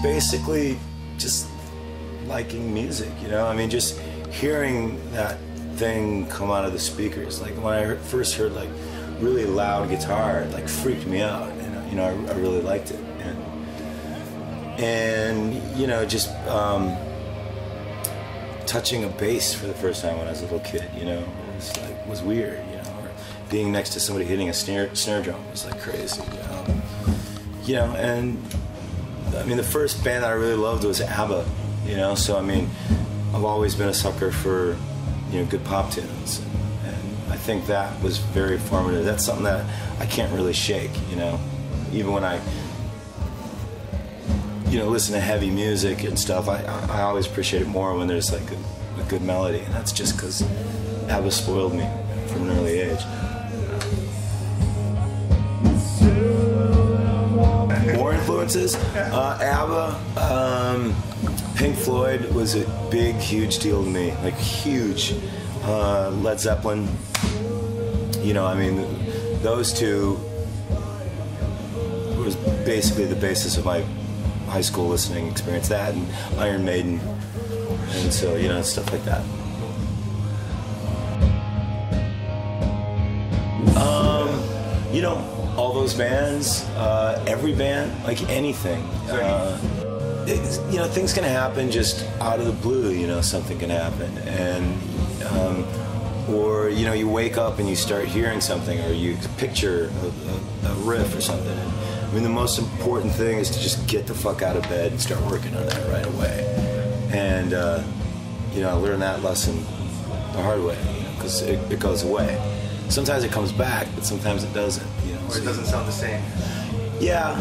basically just liking music, you know? I mean, just hearing that thing come out of the speakers. Like when I first heard like really loud guitar, it like freaked me out, and you know, I really liked it. And you know, just touching a bass for the first time when I was a little kid, you know, was weird, you know, or being next to somebody hitting a snare drum was like crazy, you know, and I mean, the first band that I really loved was ABBA, you know, so I mean, I've always been a sucker for, you know, good pop tunes, and I think that was very formative. That's something that I can't really shake, you know, even when I, you know, listen to heavy music and stuff, I always appreciate it more when there's like a good melody, and that's just because ABBA spoiled me from an early age. More influences? ABBA, Pink Floyd was a big, huge deal to me, like huge. Led Zeppelin, you know, I mean, those two was basically the basis of my high school listening experience, that and Iron Maiden, and so, you know, stuff like that. You know, all those bands, every band, like anything. You know, things can happen just out of the blue, you know, something can happen, and or, you know, you wake up and you start hearing something, or you picture a riff or something. I mean, the most important thing is to just get the fuck out of bed and start working on that right away. And, you know, I learned that lesson the hard way, you know, because it goes away. Sometimes it comes back, but sometimes it doesn't, you know. Or it doesn't sound the same. Yeah,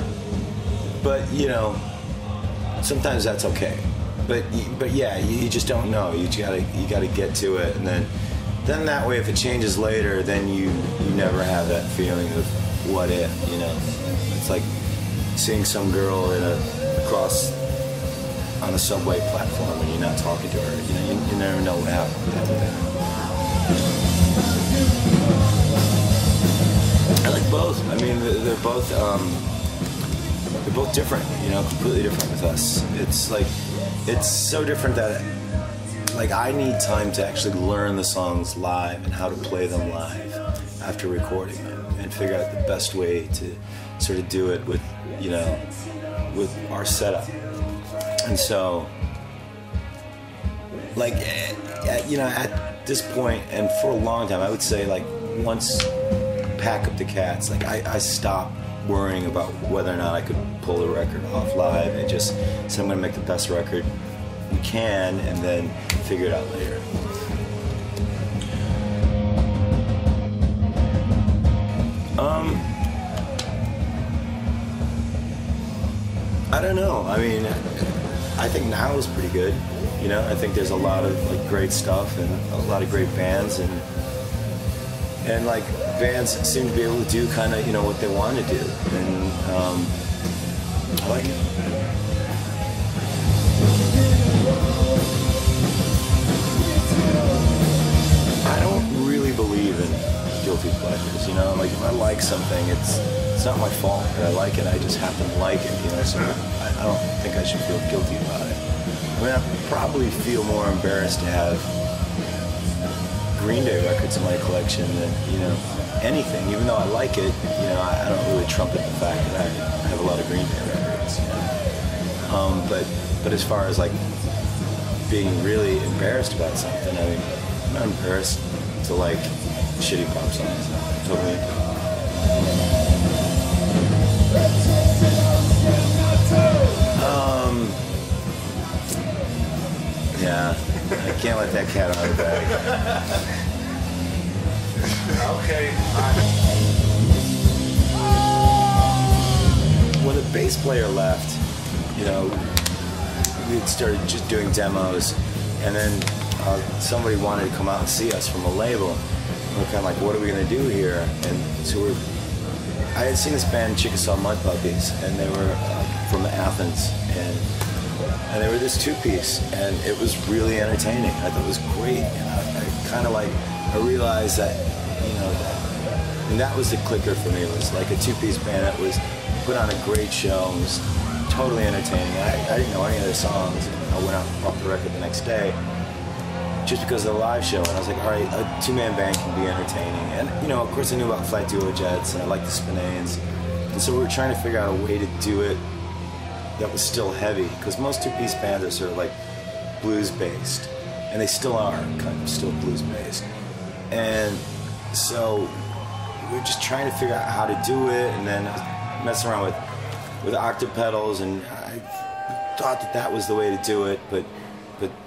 but, you know, sometimes that's okay. But yeah, you just don't know. You gotta get to it, and then that way, if it changes later, then you never have that feeling of what if, you know. It's like seeing some girl across on a subway platform and you're not talking to her. You know, you never know what happened after that. I like both. I mean, they're both different. You know, completely different with us. It's like, it's so different that, like, I need time to actually learn the songs live and how to play them live after recording them, and figure out the best way to sort of do it with, you know, with our setup. And so, like, you know, at this point, and for a long time, I would say, like, once Pack Up the Cats, like, I stopped worrying about whether or not I could pull the record off live, and just said, I'm going to make the best record we can, and then figure it out later. I don't know. I mean, I think now is pretty good. You know, I think there's a lot of like great stuff and a lot of great bands, and like bands seem to be able to do kind of, you know, what they want to do, and I like it. I don't really believe in guilty pleasures, you know. Like, if I like something, it's not my fault that I like it. I just happen to like it, you know. So I don't think I should feel guilty about it. I mean, I probably feel more embarrassed to have Green Day records in my collection than, you know, anything. Even though I like it, you know, I don't really trumpet the fact that I have a lot of Green Day records, you know. But as far as like being really embarrassed about something, I mean, I'm not embarrassed to like shitty pop songs. Totally. Yeah, I can't let that cat out of the bag. Okay. When the bass player left, you know, we had started just doing demos, and then somebody wanted to come out and see us from a label. We're kind of like, what are we going to do here? And so I had seen this band, Chickasaw Mud Puppies, and they were from Athens, and they were this two-piece, and it was really entertaining. I thought it was great, and I kind of like, I realized that, you know, and that was the clicker for me. It was like a two-piece band that was put on a great show and was totally entertaining. I didn't know any of their songs. And I went out and bought the record the next day just because of the live show. And I was like, all right, a two-man band can be entertaining. And, you know, of course I knew about Flat Duo Jets and I liked the Spinanes. And so we were trying to figure out a way to do it that was still heavy, because most two-piece bands are sort of like blues-based. And they still are kind of still blues-based. And so we were just trying to figure out how to do it, and then I was messing around with octave pedals, and I thought that was the way to do it, but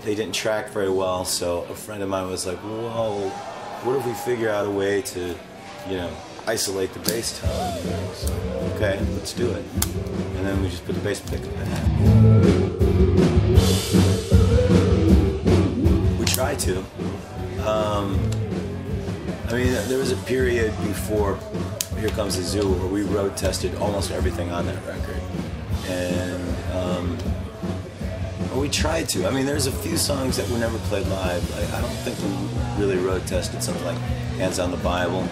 they didn't track very well. So a friend of mine was like, "Whoa, what if we figure out a way to, you know, isolate the bass tone?" So, okay, let's do it. And then we just put the bass pickup in. We tried to. I mean, there was a period before Here Comes the Zoo where we road tested almost everything on that record. And we tried to. I mean, there's a few songs that were never played live. I don't think we really road tested something like Hands on the Bible.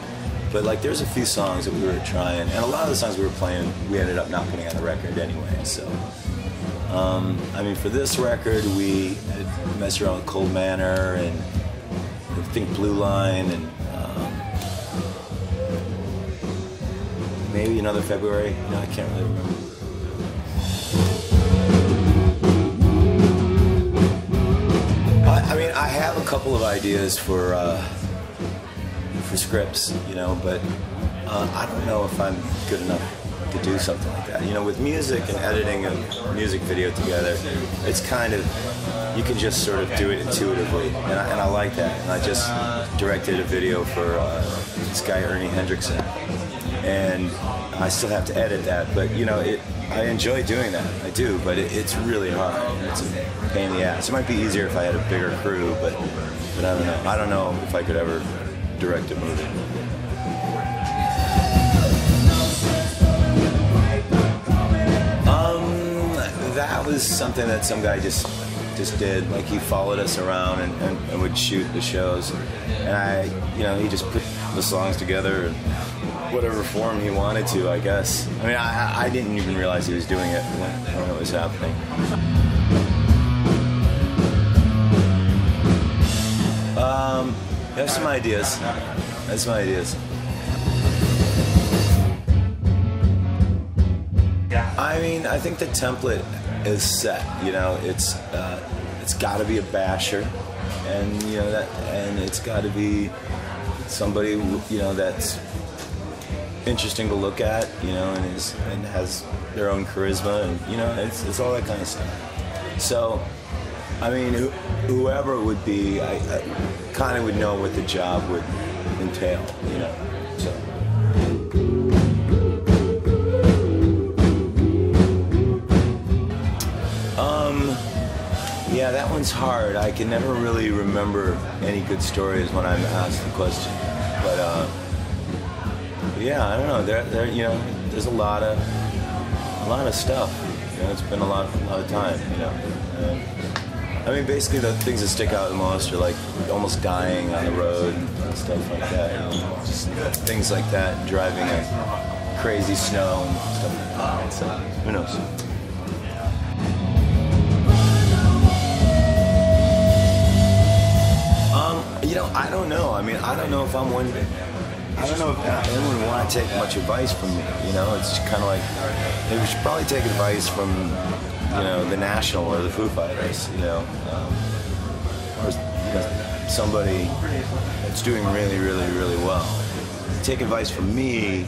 But like, there's a few songs that we were trying. And a lot of the songs we were playing, we ended up not putting on the record anyway. So, I mean, for this record, we had messed around with Cold Manor and I think Blue Line and maybe Another February. No, I can't really remember. I mean, I have a couple of ideas for scripts, you know, but I don't know if I'm good enough to do something like that. You know, with music and editing a music video together, it's kind of, you can just sort of do it intuitively, and I like that. And I just directed a video for this guy Ernie Hendrickson, and I still have to edit that, but you know, I enjoy doing that. I do, but it's really hard. It's a pain in the ass. It might be easier if I had a bigger crew, but I don't know. I don't know if I could ever direct a movie. That was something that some guy just did. Like, he followed us around and would shoot the shows, and you know, he just put the songs together in whatever form he wanted to, I guess. I mean, I didn't even realize he was doing it when it was happening. I have some ideas. I mean, I think the template is set. You know, it's got to be a basher, and you know that, and it's got to be somebody, you know, that's interesting to look at, you know, and has their own charisma, and you know, it's all that kind of stuff. So, I mean, whoever it would be, I kind of would know what the job would entail, you know. So. Yeah, that one's hard. I can never really remember any good stories when I'm asked the question. But yeah, I don't know. There, you know, there's a lot of stuff. You know, it's been a lot of time. You know, I mean, basically the things that stick out the most are like almost dying on the road and stuff like that. You know, just things like that, driving in crazy snow and stuff like that. So who knows? You know, I don't know. I mean, I don't know if I'm one. I don't know if anyone would want to take much advice from me. You know, it's kind of like they should probably take advice from, you know, the National or the Foo Fighters. You know, or you know, somebody that's doing really, really, really well. Take advice from me.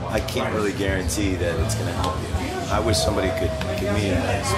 I can't really guarantee that it's going to help you. I wish somebody could give me advice.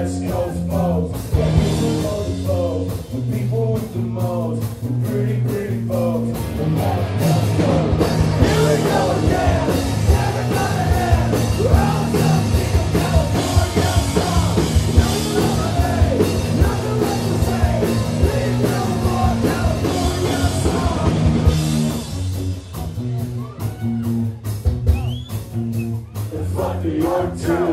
West Coast folks, the folks, the people with the most, the pretty folks, the West Coast folks. Here we go again, everybody in, we're all something of California song. Nothing left to say, nothing left to say, please no more California song. And fuck New York too.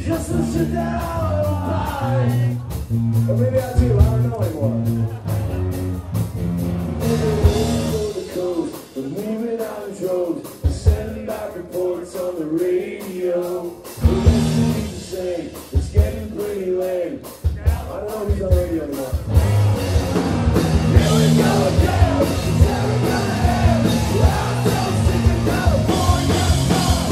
Just to sit down and buy. Or maybe I do, I don't know anymore. Over the coast, we're moving out in droves, we're sending back reports on the radio. We're listening to say it's getting pretty late. I don't know who's on the radio anymore. Here we go again, it's everybody in. We're all so sick of California song.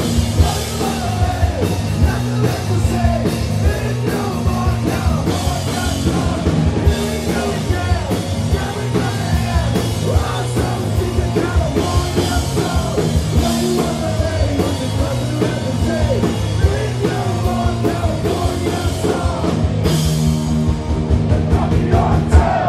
Nothing left to say, there's no more California song. Here we go again, it's everybody in. We're all so sick of California song. Nothing left to say, there's nothing left to say, there's no more California song. And fuck New York town.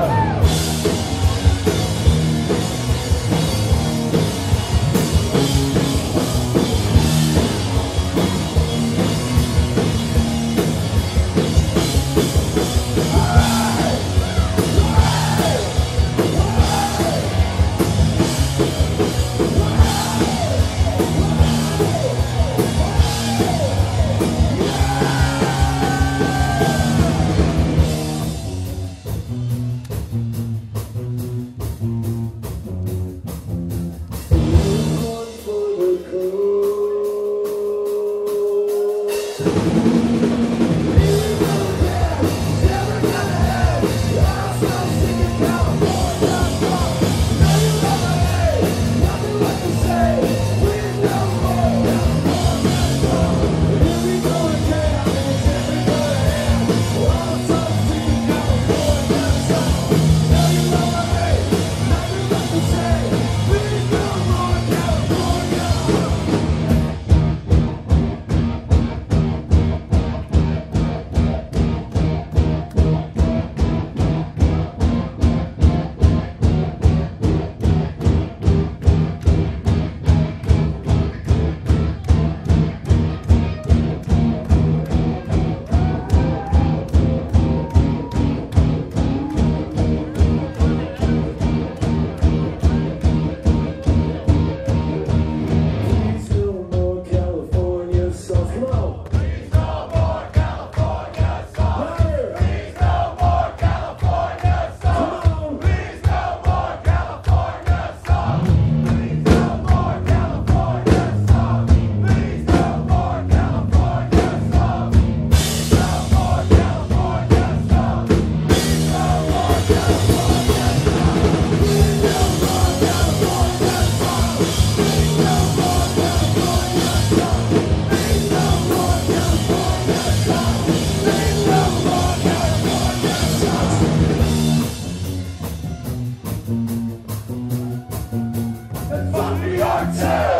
Fuck New York town.